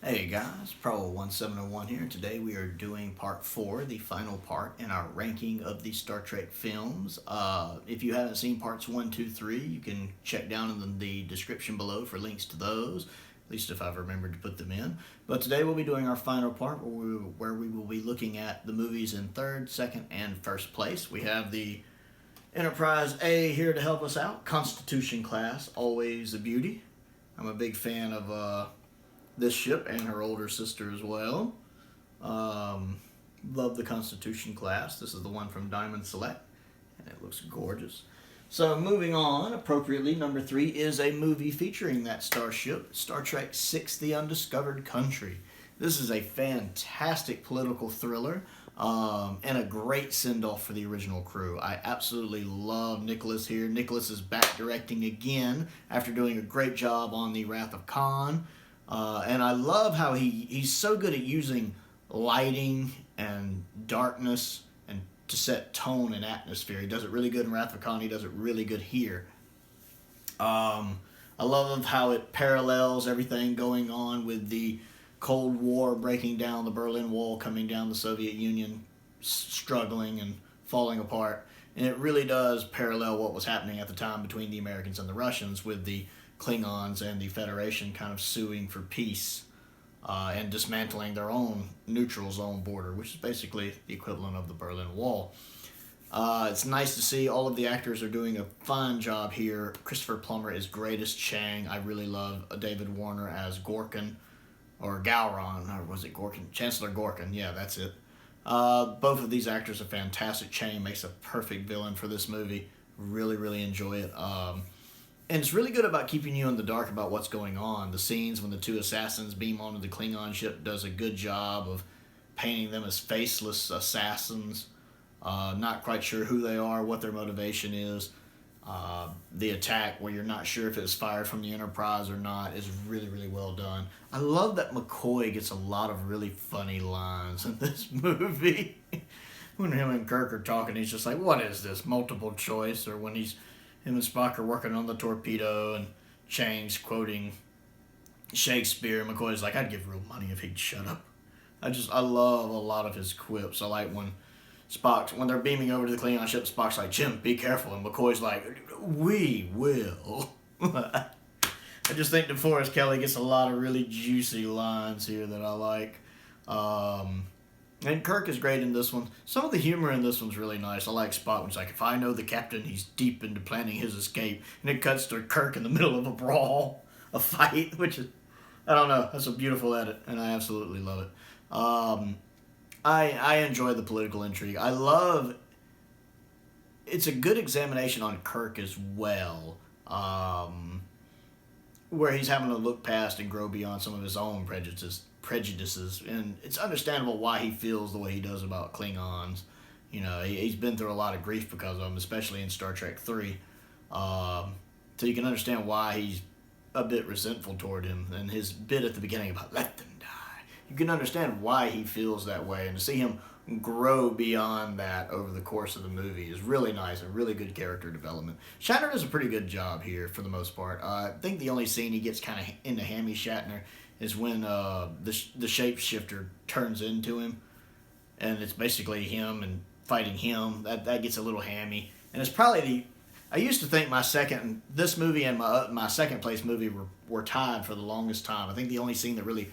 Hey guys, Pro1701 here. Today we are doing part 4, the final part in our ranking of the Star Trek films. If you haven't seen parts 1, 2, 3, you can check down in the description below for links to those, at least if I've remembered to put them in. But today we'll be doing our final part where we will be looking at the movies in third, second, and first place. We have the Enterprise A here to help us out. Constitution class, always a beauty. I'm a big fan of this ship and her older sister as well. Love the Constitution class. This is the one from Diamond Select, and it looks gorgeous. So moving on, appropriately, number 3 is a movie featuring that starship, Star Trek VI: The Undiscovered Country. This is a fantastic political thriller and a great send-off for the original crew. I absolutely love Nicholas here. Nicholas is back directing again after doing a great job on The Wrath of Khan. And I love how he's so good at using lighting and darkness and to set tone and atmosphere. He does it really good in Wrath of Khan. He does it really good here. I love how it parallels everything going on with the Cold War breaking down, the Berlin Wall coming down, the Soviet Union struggling and falling apart. And it really does parallel what was happening at the time between the Americans and the Russians, with the Klingons and the Federation kind of suing for peace and dismantling their own neutral zone border, which is basically the equivalent of the Berlin Wall. It's nice to see all of the actors are doing a fine job here. Christopher Plummer is great as Chang. I really love David Warner as Gorkin, or Gowron, or was it Gorkin? Chancellor Gorkin, yeah, that's it. Both of these actors are fantastic. Chang makes a perfect villain for this movie. Really, really enjoy it. And it's really good about keeping you in the dark about what's going on. The scenes when the two assassins beam onto the Klingon ship does a good job of painting them as faceless assassins. Not quite sure who they are, what their motivation is. The attack, where you're not sure if it's fired from the Enterprise or not, is really, really well done. I love that McCoy gets a lot of really funny lines in this movie. When him and Kirk are talking, he's just like, "What is this, multiple choice?" Or when him and Spock are working on the torpedo and Chang's quoting Shakespeare, McCoy's like, "I'd give real money if he'd shut up." I love a lot of his quips. I like when they're beaming over to the Klingon ship, Spock's like, "Jim, be careful," and McCoy's like, "We will." I just think DeForest Kelly gets a lot of really juicy lines here that I like. And Kirk is great in this one. Some of the humor in this one's really nice. I like Spock when he's like, "If I know the captain, he's deep into planning his escape." And it cuts to Kirk in the middle of a brawl, a fight, which is, I don't know, that's a beautiful edit, and I absolutely love it. I enjoy the political intrigue. It's a good examination on Kirk as well, where he's having to look past and grow beyond some of his own prejudices, and it's understandable why he feels the way he does about Klingons. You know, he's been through a lot of grief because of them, especially in Star Trek 3. So you can understand why he's a bit resentful toward him, and his bit at the beginning about "let them die." You can understand why he feels that way, and to see him grow beyond that over the course of the movie is really nice and really good character development. Shatner does a pretty good job here for the most part. I think the only scene he gets kind of into hammy Shatner is when the shapeshifter turns into him, and it's basically him and fighting him. That gets a little hammy, and it's probably I used to think this movie and my second place movie were tied for the longest time. I think the only scene that really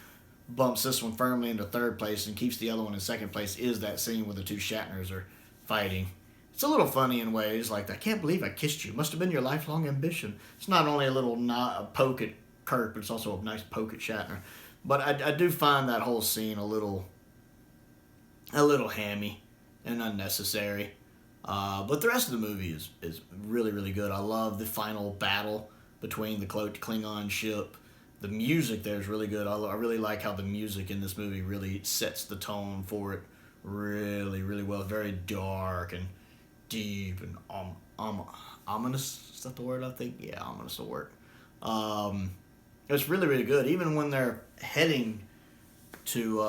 bumps this one firmly into third place and keeps the other one in second place is that scene where the two Shatners are fighting. It's a little funny in ways, like, "I can't believe I kissed you. Must have been your lifelong ambition." It's not only a poke at Kirk, but it's also a nice poke at Shatner. But I do find that whole scene a little hammy and unnecessary. But the rest of the movie is really, really good. I love the final battle between the Klingon ship. The music there is really good. I really like how the music in this movie really sets the tone for it really, really well. Very dark and deep and ominous. Is that the word I think? Yeah, ominous will work. It's really, really good. Even when they're heading to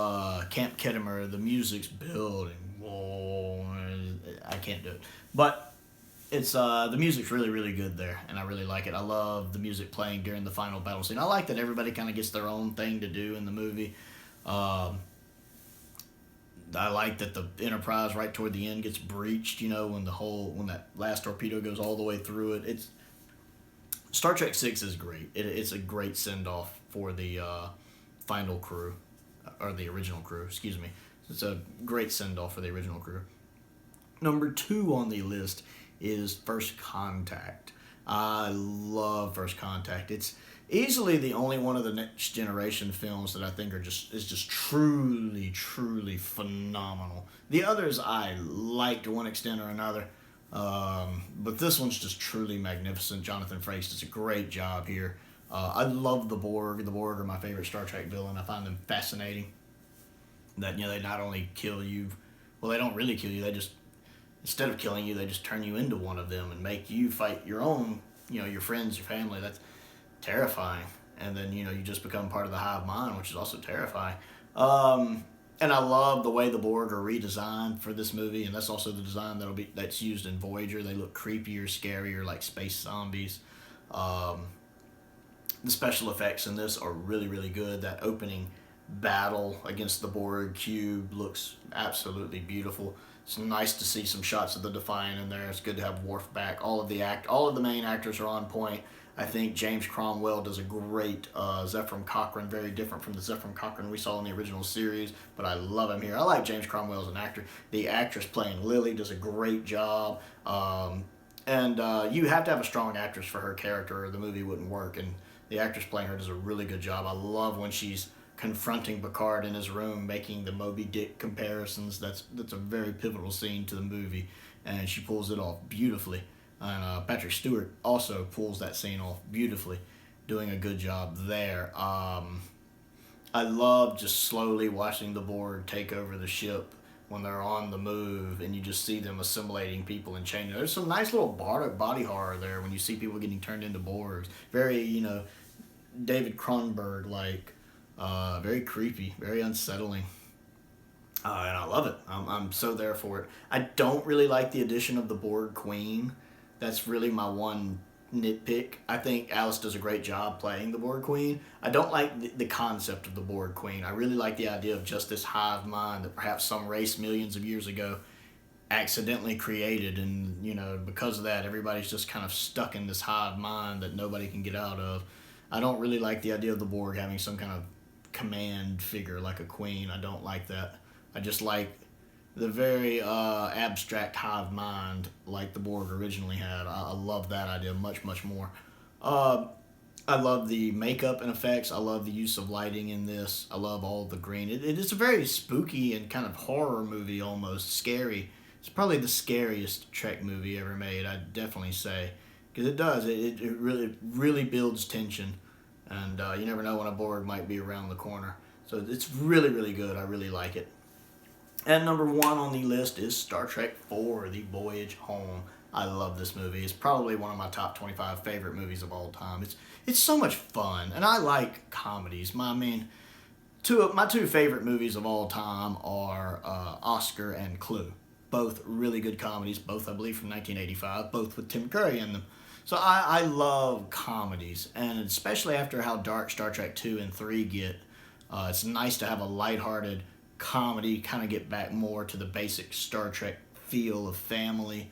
Camp Khitomer, the music's building. Whoa, I can't do it. But It's the music's really really good there, and I really like it. I love the music playing during the final battle scene. I like that everybody kind of gets their own thing to do in the movie. Um, I like that the Enterprise right toward the end gets breached. You know, when that last torpedo goes all the way through it. It's Star Trek Six is great. It's a great send off for the final crew, or the original crew. Excuse me. It's a great send off for the original crew. Number 2 on the list is First Contact. I love First Contact. It's easily the only one of the Next Generation films that I think is just truly truly phenomenal. The others I like to one extent or another, but this one's just truly magnificent. Jonathan Frakes does a great job here. I love the Borg. The Borg are my favorite Star Trek villain. I find them fascinating. That they not only kill you, well, they don't really kill you. They just, instead of killing you, they just turn you into one of them and make you fight your own, your friends, your family. That's terrifying. And then, you just become part of the hive mind, which is also terrifying. And I love the way the Borg are redesigned for this movie, and that's also the design that's used in Voyager. They look creepier, scarier, like space zombies. The special effects in this are really, really good. That opening battle against the Borg cube looks absolutely beautiful. It's nice to see some shots of the Defiant in there. It's good to have Worf back. All of the main actors are on point. I think James Cromwell does a great Zefram Cochrane, very different from the Zefram Cochrane we saw in the original series, but I love him here. I like James Cromwell as an actor. The actress playing Lily does a great job. And you have to have a strong actress for her character or the movie wouldn't work, and the actress playing her does a really good job. I love when she's confronting Picard in his room, making the Moby Dick comparisons. That's a very pivotal scene to the movie, and she pulls it off beautifully. And Patrick Stewart also pulls that scene off beautifully, doing a good job there. I love just slowly watching the Borg take over the ship when they're on the move, and you just see them assimilating people and changing. There's some nice little body horror there when you see people getting turned into Borgs. Very, David Cronenberg-like. Very creepy, very unsettling. And I love it. I'm so there for it. I don't really like the addition of the Borg Queen. That's really my one nitpick. I think Alice does a great job playing the Borg Queen. I don't like the concept of the Borg Queen. I really like the idea of just this hive mind that perhaps some race millions of years ago accidentally created, and because of that everybody's just kind of stuck in this hive mind that nobody can get out of. I don't really like the idea of the Borg having some kind of command figure like a queen. I don't like that. I just like the very abstract hive mind like the Borg originally had. I love that idea much, much more. I love the makeup and effects. I love the use of lighting in this. I love all the green. It is a very spooky and kind of horror movie, almost scary. It's probably the scariest Trek movie ever made, I'd definitely say. Because it does. It really, really builds tension. And you never know when a Borg might be around the corner. So it's really, really good. I really like it. And number 1 on the list is Star Trek IV, The Voyage Home. I love this movie. It's probably one of my top 25 favorite movies of all time. It's so much fun, and I like comedies. My two favorite movies of all time are Oscar and Clue. Both really good comedies, both I believe from 1985, both with Tim Curry in them. So I love comedies, and especially after how dark Star Trek 2 and 3 get, it's nice to have a lighthearted comedy, kind of get back more to the basic Star Trek feel of family.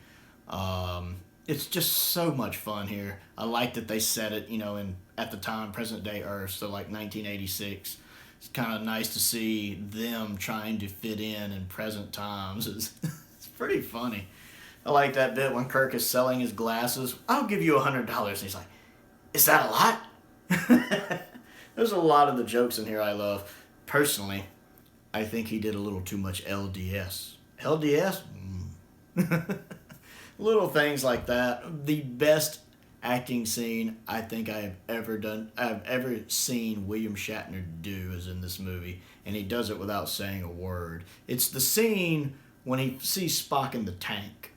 It's just so much fun here. I like that they set it, in at the time present day Earth, so like 1986. It's kind of nice to see them trying to fit in present times. It's pretty funny. I like that bit when Kirk is selling his glasses. I'll give you $100. And he's like, is that a lot? There's a lot of the jokes in here I love. Personally, I think he did a little too much LDS. LDS? Little things like that. The best acting scene I think I've ever seen William Shatner do is in this movie, and he does it without saying a word. It's the scene when he sees Spock in the tank,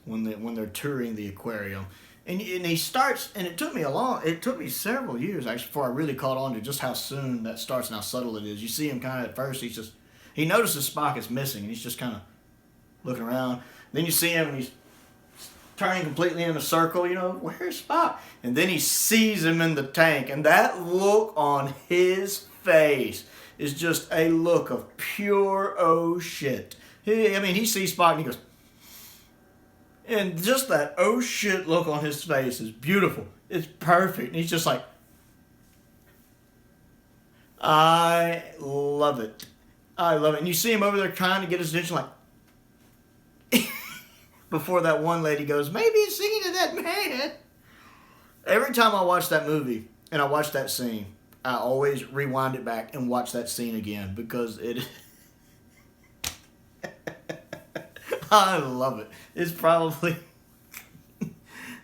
when they're touring the aquarium. And he starts, and it took me several years actually before I really caught on to just how soon that starts and how subtle it is. You see him kind of at first, he notices Spock is missing, and he's just kind of looking around. Then you see him, and he's turning completely in a circle, you know, where's Spock? And then he sees him in the tank, and that look on his face is just a look of pure oh shit. He sees Spock and he goes, and just that oh shit look on his face is beautiful. It's perfect. And he's just like, I love it. I love it. And you see him over there trying to get his attention, like, before that one lady goes, maybe he's singing to that man. Every time I watch that movie and I watch that scene, I always rewind it back and watch that scene again because it. I love it. It's probably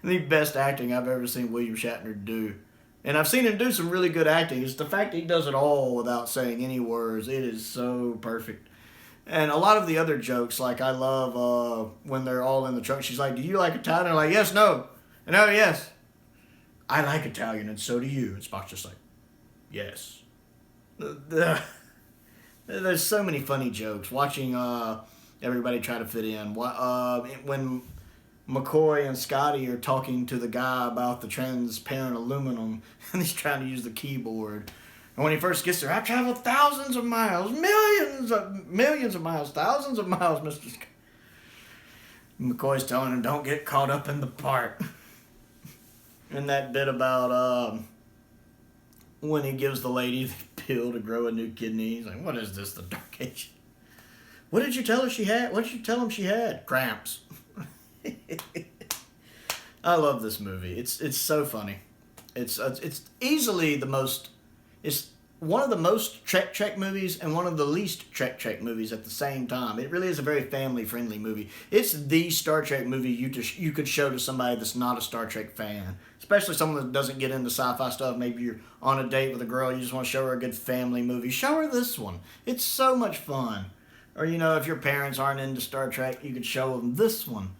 the best acting I've ever seen William Shatner do. And I've seen him do some really good acting. It's the fact that he does it all without saying any words. It is so perfect. And a lot of the other jokes, like I love when they're all in the truck. She's like, do you like Italian? They're like, yes, no. And oh, yes. I like Italian, and so do you. And Spock's just like, yes. There's so many funny jokes. Watching everybody try to fit in. When McCoy and Scotty are talking to the guy about the transparent aluminum, and he's trying to use the keyboard. And when he first gets there, I've traveled thousands of miles, millions of miles, thousands of miles, Mr. Scott. McCoy's telling him, don't get caught up in the part. And that bit about when he gives the lady the pill to grow a new kidney. He's like, what is this, the Dark Age? What did you tell her she had? What did you tell him she had? Cramps. I love this movie. It's so funny. It's easily the most. It's one of the most Trek movies and one of the least Trek movies at the same time. It really is a very family-friendly movie. It's the Star Trek movie you could show to somebody that's not a Star Trek fan, especially someone that doesn't get into sci-fi stuff. Maybe you're on a date with a girl, you just want to show her a good family movie. Show her this one. It's so much fun. Or, you know, if your parents aren't into Star Trek, you could show them this one.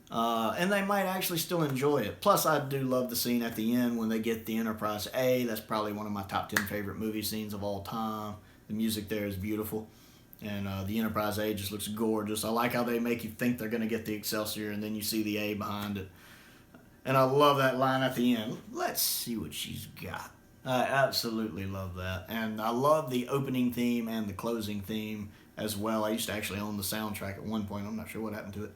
And they might actually still enjoy it. Plus, I do love the scene at the end when they get the Enterprise A. That's probably one of my top 10 favorite movie scenes of all time. The music there is beautiful. And the Enterprise A just looks gorgeous. I like how they make you think they're going to get the Excelsior, and then you see the A behind it. And I love that line at the end. Let's see what she's got. I absolutely love that. And I love the opening theme and the closing theme as well. I used to actually own the soundtrack at one point. I'm not sure what happened to it.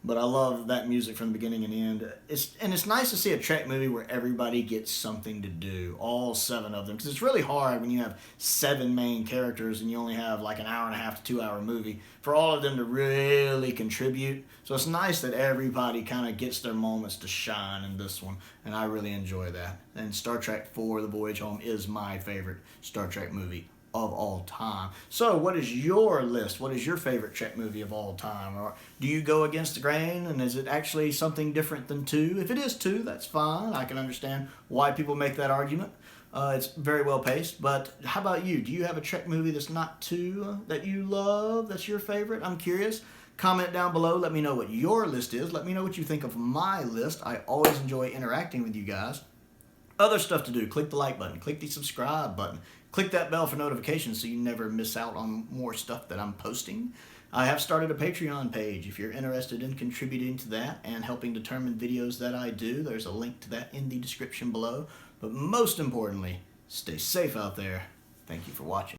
But I love that music from the beginning and end. It's nice to see a Trek movie where everybody gets something to do, all 7 of them. Because it's really hard when you have 7 main characters and you only have like an hour and a half to 2 hour movie for all of them to really contribute. So it's nice that everybody kind of gets their moments to shine in this one. And I really enjoy that. And Star Trek IV, The Voyage Home, is my favorite Star Trek movie of all time. So what is your list? What is your favorite Trek movie of all time? Or do you go against the grain, and is it actually something different than 2? If it is 2, that's fine. I can understand why people make that argument. It's very well paced. But how about you? Do you have a Trek movie that's not 2 that you love, that's your favorite? I'm curious. Comment down below. Let me know what your list is. Let me know what you think of my list. I always enjoy interacting with you guys. Other stuff to do. Click the like button. Click the subscribe button. Click that bell for notifications so you never miss out on more stuff that I'm posting. I have started a Patreon page. If you're interested in contributing to that and helping determine videos that I do, there's a link to that in the description below. But most importantly, stay safe out there. Thank you for watching.